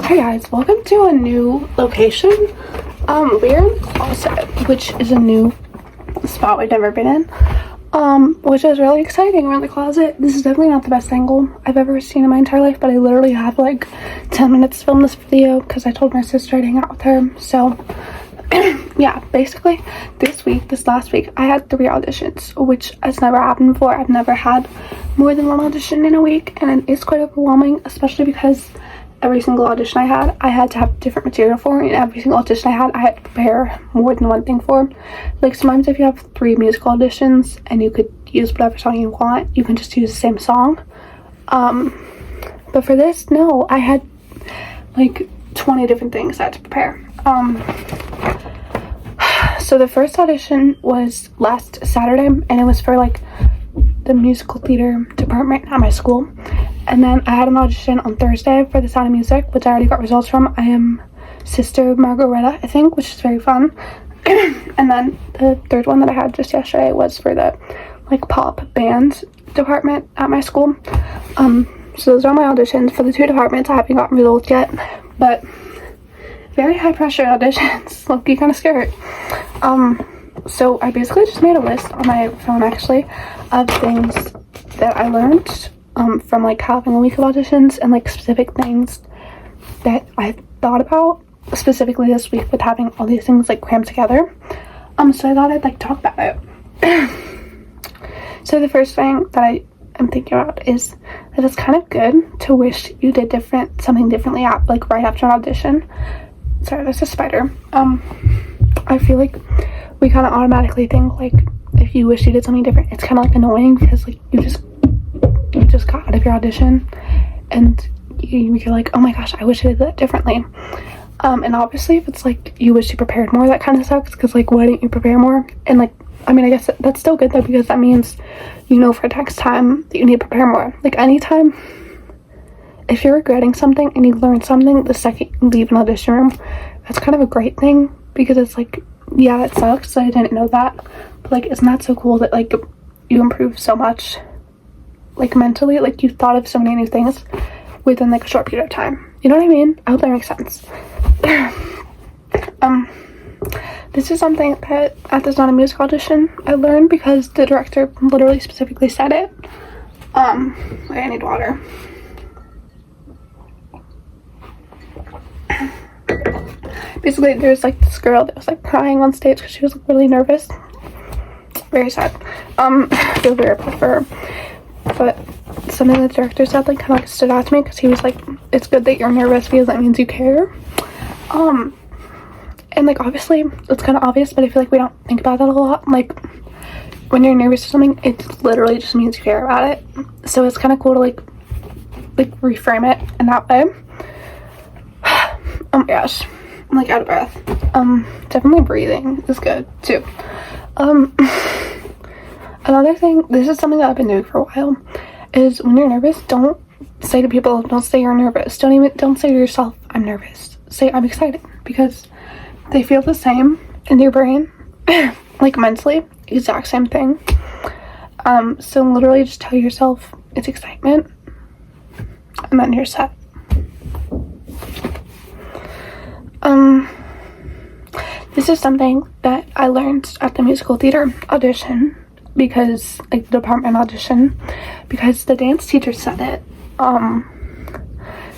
Hi guys, welcome to a new location. We're in the closet, which is a new spot we've never been in. Which is really exciting. We're in the closet. This is definitely not the best angle I've ever seen in my entire life, but I literally have like 10 minutes to film this video because I told my sister I'd hang out with her. So yeah, basically this last week I had 3 auditions, which has never happened before. I've never had more than 1 audition in a week, and it's quite overwhelming, especially because every single audition I had to have different material for, and every single audition I had to prepare more than one thing for. Like sometimes if you have 3 musical auditions and you could use whatever song you want, you can just use the same song. But for this, no, I had like 20 different things I had to prepare. So the first audition was last Saturday, and it was for like the musical theater department at my school. And then I had an audition on Thursday for the Sound of Music, which I already got results from. I am Sister Margareta, I think, which is very fun. And then the third one that I had just yesterday was for the like pop band department at my school. So those are my auditions for the 2 departments. I haven't gotten results yet, but very high pressure auditions. Low-key kind of scary. So I basically just made a list on my phone actually of things that I learned from like having a week of auditions, and like specific things that I thought about specifically this week with having all these things like crammed together. So I thought I'd like talk about it. So the first thing that I am thinking about is that it's kind of good to wish you did something differently like right after an audition. Sorry, there's a spider. I feel like we kind of automatically think like if you wish you did something different, it's kind of like annoying because like you just got out of your audition and you're like, oh my gosh, I wish I did that differently. And obviously if it's like you wish you prepared more, that kind of sucks because like why didn't you prepare more? And like I mean, I guess that's still good though, because that means you know for next time that you need to prepare more. Like anytime if you're regretting something and you learn something the second you leave an audition room, that's kind of a great thing, because it's like, yeah, it sucks, I didn't know that, but like isn't that so cool that like you improve so much like mentally, like you thought of so many new things within like a short period of time. You know what I mean? I hope that makes sense. This is something that at the Sound of Music audition I learned because the director literally specifically said it. Wait, I need water. Basically there's like this girl that was like crying on stage because she was like really nervous. Very sad. I feel very bad for her. But something the director said like kind of like stood out to me, because he was like, it's good that you're nervous because that means you care. And like obviously it's kind of obvious, but I feel like we don't think about that a lot. Like when you're nervous or something, it literally just means you care about it. So it's kind of cool to like reframe it in that way. Oh my gosh, I'm like out of breath. Definitely breathing is good too. Another thing, this is something that I've been doing for a while, is when you're nervous, don't say to people, don't say you're nervous. Don't say to yourself, I'm nervous. Say I'm excited, because they feel the same in your brain, like mentally, exact same thing. So literally just tell yourself it's excitement, and then you're set. This is something that I learned at the musical theater audition, because like the department audition, because the dance teacher said it.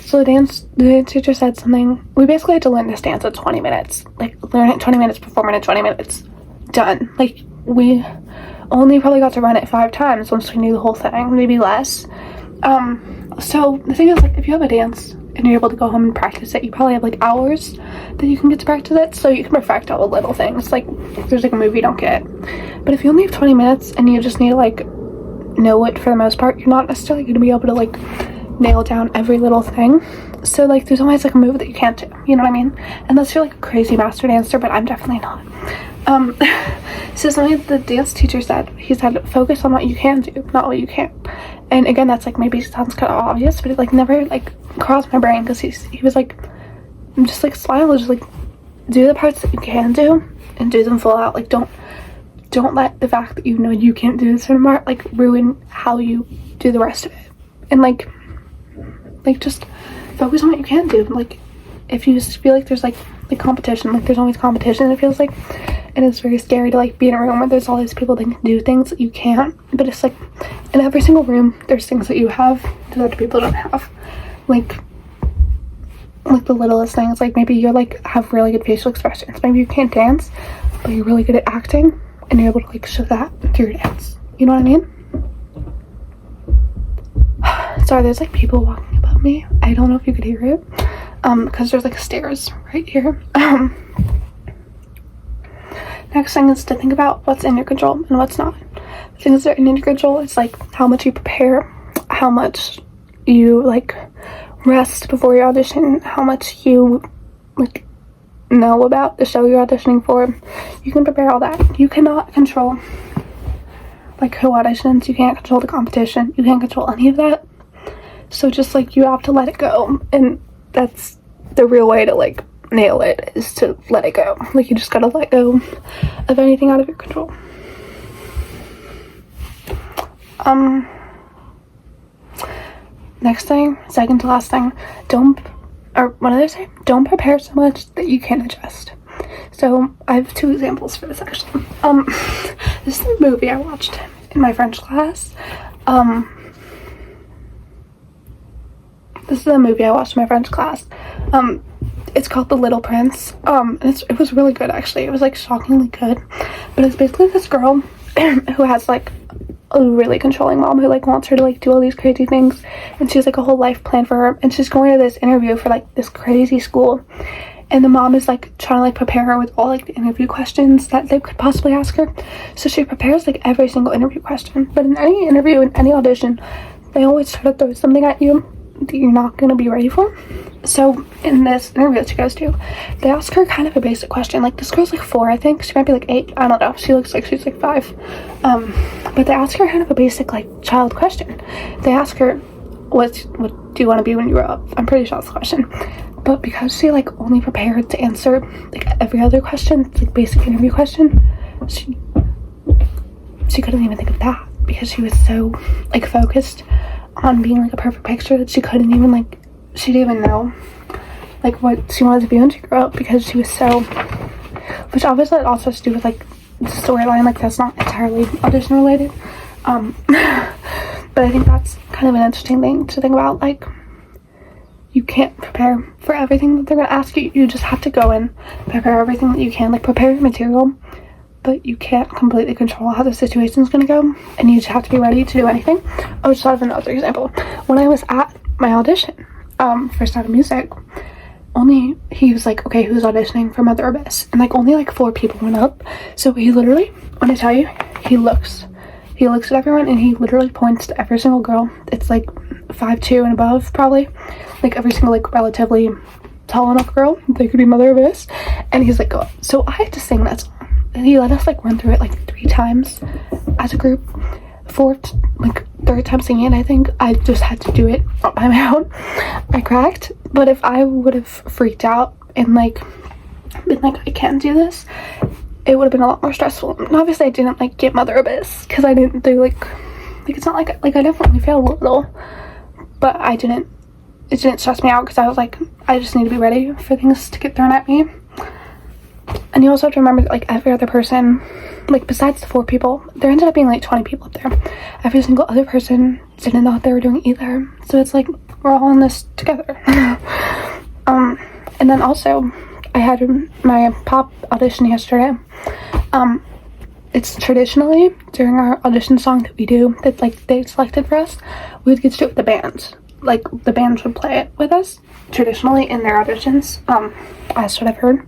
So the dance teacher said something. We basically had to learn this dance in 20 minutes. Like learn it in 20 minutes, perform it in 20 minutes, done. Like we only probably got to run it 5 times once we knew the whole thing, maybe less. So the thing is, like if you have a dance and you're able to go home and practice it, you probably have like hours that you can get to practice it, so you can perfect all the little things. Like there's like a movie you don't get, but if you only have 20 minutes and you just need to like know it for the most part, you're not necessarily going to be able to like nail down every little thing. So like there's always like a move that you can't do, you know what I mean? Unless you're like a crazy master dancer, but I'm definitely not. So something the dance teacher said, he said focus on what you can do, not what you can't. And again, that's like maybe sounds kind of obvious, but it like never like crossed my brain, because he was like, just like smile, just like do the parts that you can do and do them full out. Like don't let the fact that you know you can't do this part like ruin how you do the rest of it. And like just focus on what you can do. Like if you feel like there's like the competition, like there's always competition, it feels like, and it's very scary to like be in a room where there's all these people that can do things that you can't, but it's like in every single room there's things that you have that other people don't have, like the littlest things, like maybe you're like have really good facial expressions, maybe you can't dance but you're really good at acting and you're able to like show that through your dance, you know what I mean? Sorry, there's like people walking above me. I don't know if you could hear it because there's like stairs right here. Next thing is to think about what's in your control and what's not. The things that are in your control is like how much you prepare, how much you like rest before your audition, how much you like know about the show you're auditioning for. You can prepare all that. You cannot control like who auditions, you can't control the competition, you can't control any of that. So just like you have to let it go, and that's the real way to like nail it, is to let it go. Like you just gotta let go of anything out of your control. Next thing, second to last thing, don't prepare so much that you can't adjust. So I have two examples for this actually. This is a movie I watched in my French class. It's called The Little Prince. It was really good actually. It was like shockingly good. But it's basically this girl who has like a really controlling mom who like wants her to like do all these crazy things, and she has like a whole life plan for her, and she's going to this interview for like this crazy school, and the mom is like trying to like prepare her with all like the interview questions that they could possibly ask her. So she prepares like every single interview question, but in any interview, in any audition, they always try to throw something at you that you're not going to be ready for. So in this interview that she goes to, they ask her kind of a basic question. Like this girl's like 4, I think. She might be like 8, I don't know. She looks like she's like 5. But they ask her kind of a basic like child question. They ask her, what do you want to be when you grow up? I'm pretty sure that's the question. But because she like only prepared to answer like every other question, like basic interview question, she couldn't even think of that, because she was so like focused on being like a perfect picture that she didn't even know like what she wanted to be when she grew up, because she was so, which obviously it also has to do with like the storyline, like that's not entirely audition related, but I think that's kind of an interesting thing to think about. Like you can't prepare for everything that they're going to ask you. You just have to go in, prepare everything that you can, like prepare your material, but you can't completely control how the situation is going to go, and you just have to be ready to do anything. I just thought of another example. When I was at my audition for Sound of Music, he was like, okay, who's auditioning for Mother Abyss? And like only like 4 people went up. So he literally, when I tell you, he looks at everyone and he literally points to every single girl. It's like 5'2" and above probably, like every single like relatively tall enough girl they could be Mother Abyss, and he's like, go up. So I had to sing that song, and he let us like run through it like 3 times as a group. 3rd time singing it, I think I just had to do it on my own. I cracked, but if I would have freaked out and like been like, I can't do this, it would have been a lot more stressful. And obviously I didn't like get Mother Abyss, because I didn't do like it's not like I definitely failed a little, but it didn't stress me out, because I was like, I just need to be ready for things to get thrown at me. And you also have to remember that like every other person, like besides the 4 people, there ended up being like 20 people up there. Every single other person didn't know what they were doing either. So it's like we're all in this together. And then also I had my pop audition yesterday. It's traditionally during our audition song that we do, that like they selected for us, we would get to do it with the band. Like the band would play it with us traditionally in their auditions, that's what I've heard.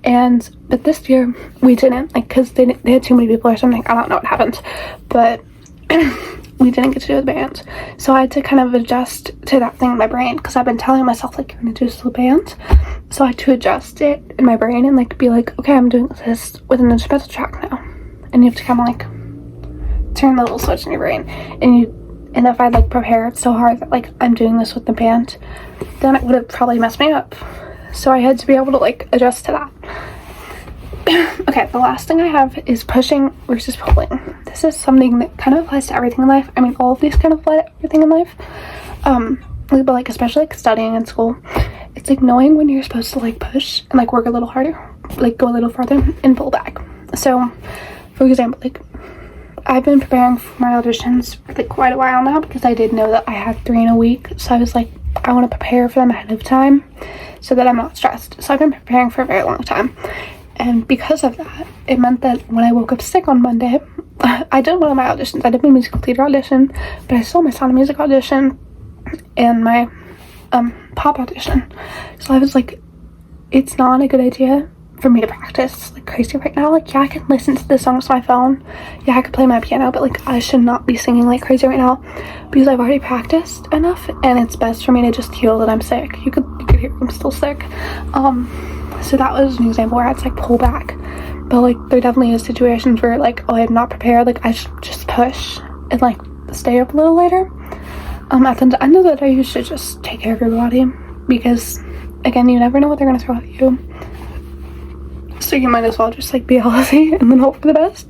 But this year we didn't, like, because they had too many people or something. I don't know what happened, but we didn't get to do the band. So I had to kind of adjust to that thing in my brain, because I've been telling myself like, you're gonna do this with the band. So I had to adjust it in my brain and like be like, okay, I'm doing this with an instrumental track now. And you have to kind of like turn the little switch in your brain, and if I like prepared so hard that like I'm doing this with the band, then it would have probably messed me up. So I had to be able to like adjust to that. Okay, the last thing I have is pushing versus pulling. This is something that kind of applies to everything in life. I mean, all of these kind of apply to everything in life. but like especially like studying in school, it's like knowing when you're supposed to like push and like work a little harder, like go a little farther and pull back. So for example, like I've been preparing for my auditions for like quite a while now, because I did know that I had 3 in a week, so I was like, I want to prepare for them ahead of time so that I'm not stressed. So I've been preparing for a very long time, and because of that, it meant that when I woke up sick on Monday, I did one of my auditions. I did my musical theater audition, but I still my Sound of Music audition and my pop audition. So I was like, it's not a good idea for me to practice like crazy right now. Like, yeah, I can listen to the songs on my phone, yeah, I could play my piano, but like I should not be singing like crazy right now, because I've already practiced enough, and it's best for me to just heal that I'm sick. You could hear I'm still sick. So that was an example where I had to like pull back. But like there definitely is situations where like, oh, I'm not prepared, like I should just push and like stay up a little later. At the end of the day, you should just take care of your body, because again, you never know what they're gonna throw at you. So you might as well just like be healthy and then hope for the best.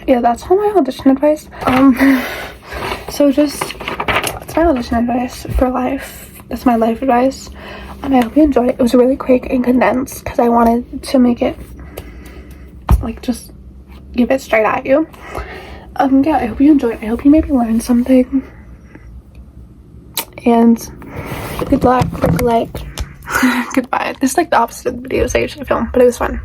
Yeah, that's all my audition advice. So just, that's my audition advice for life. That's my life advice. I hope you enjoyed it. It was really quick and condensed because I wanted to make it like just give it straight at you. Yeah, I hope you enjoyed it. I hope you maybe learned something. And good luck. Like goodbye. This is like the opposite of the videos I usually film, but it was fun.